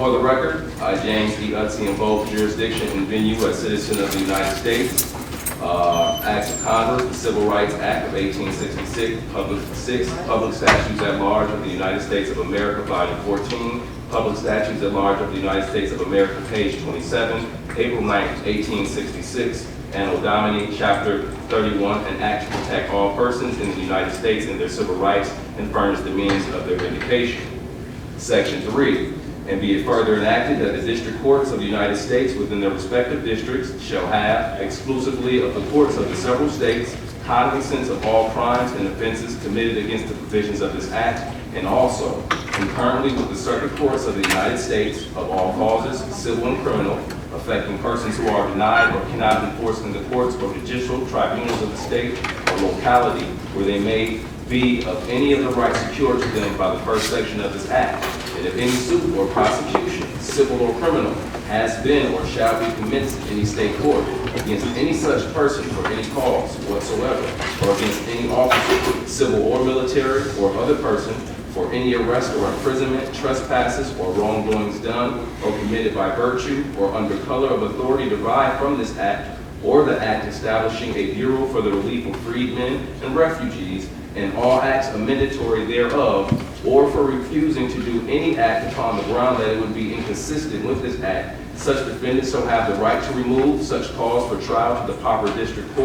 For the record, I, James E. Utsey, invoke jurisdiction and venue as citizen of the United States. Acts of Congress, the Civil Rights Act of 1866, Public Statutes at Large of the United States of America, Volume 14, Public Statutes at Large of the United States of America, page 27, April 9, 1866, Anno Domini, Chapter 31, an act to protect all persons in the United States and their civil rights and furnish the means of their vindication. Section 3. And be it further enacted that the district courts of the United States within their respective districts shall have, exclusively of the courts of the several states, cognizance of all crimes and offenses committed against the provisions of this act, and also, concurrently with the circuit courts of the United States, of all causes, civil and criminal, affecting persons who are denied or cannot be enforced in the courts or judicial tribunals of the state or locality where they may be of any of the rights secured to them by the first section of this act. And if any suit or prosecution, civil or criminal, has been or shall be commenced in any state court against any such person for any cause whatsoever, or against any officer, civil or military, or other person, for any arrest or imprisonment, trespasses, or wrongdoings done or committed by virtue or under color of authority derived from this act, or the act establishing a bureau for the relief of freedmen and refugees, and all acts amendatory thereof, or for refusing to do any act upon the ground that it would be inconsistent with this act, such defendants shall have the right to remove such cause for trial to the proper district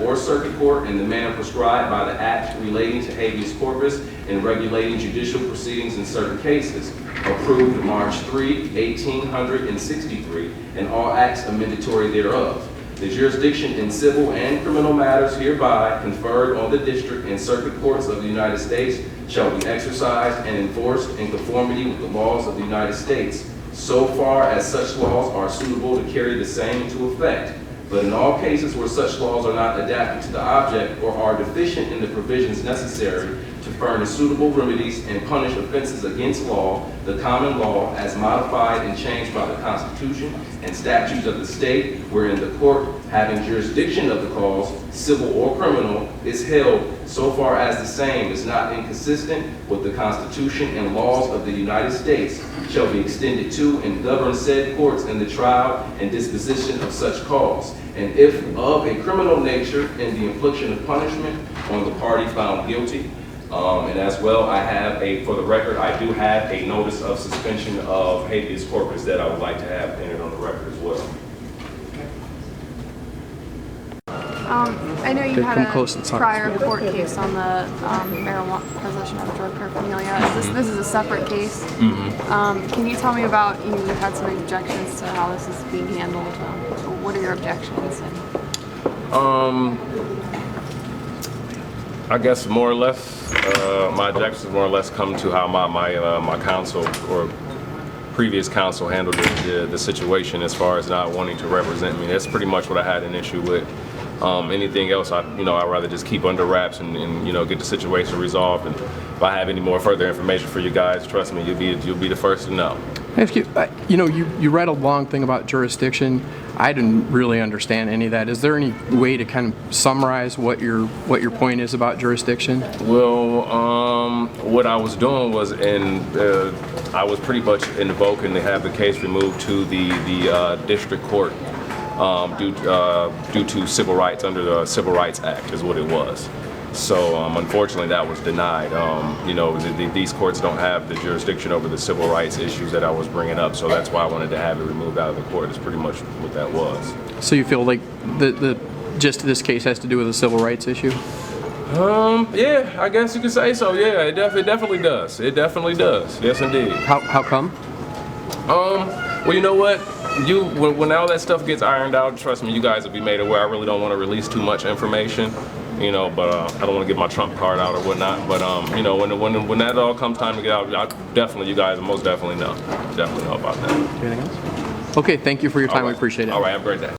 or circuit court in the manner prescribed by the act relating to habeas corpus and regulating judicial proceedings in certain cases, approved March 3, 1863, and all acts amendatory thereof. The jurisdiction in civil and criminal matters hereby conferred on the district and circuit courts of the United States shall be exercised and enforced in conformity with the laws of the United States, so far as such laws are suitable to carry the same into effect. But in all cases where such laws are not adapted to the object or are deficient in the provisions necessary to furnish suitable remedies and punish offenses against law, the common law, as modified and changed by the Constitution and statutes of the state wherein the court having jurisdiction of the cause, civil or criminal, is held, so far as the same is not inconsistent with the Constitution and laws of the United States, shall be extended to and govern said courts in the trial and disposition of such cause, and if of a criminal nature, in the infliction of punishment on the party found guilty. And as well, I have for the record, I do have a notice of suspension of habeas corpus that I would like to have entered on the record as well. I know you had a prior court case on the marijuana possession of drug paraphernalia. This is a separate case. Mm-hmm. Can you tell me about, you've had some objections to how this is being handled. What are your objections? I guess more or less, my objections more or less come to how my counsel or previous counsel handled the situation as far as not wanting to represent me. That's pretty much what I had an issue with. Anything else, I'd rather just keep under wraps and get the situation resolved. And if I have any more further information for you guys, trust me, you'll be the first to know. Ask you, you read a long thing about jurisdiction. I didn't really understand any of that. Is there any way to kind of summarize what your point is about jurisdiction? Well, what I was doing was, I was pretty much invoking to have the case removed to the district court due to civil rights under the Civil Rights Act is what it was. So unfortunately, that was denied. These courts don't have the jurisdiction over the civil rights issues that I was bringing up, so that's why I wanted to have it removed out of the court. It's pretty much what that was. So you feel like the gist of this case has to do with a civil rights issue? Yeah, I guess you could say so. Yeah, it definitely does. It definitely does. Yes, indeed. How come? Well, you know what? When all that stuff gets ironed out, trust me, you guys will be made aware. I really don't want to release too much information, but I don't want to get my trump card out or whatnot. But when that all comes time to get out, you guys will most definitely know. Definitely know about that. Anything else? Okay, thank you for your time. Right. We appreciate it. All right, have a great day.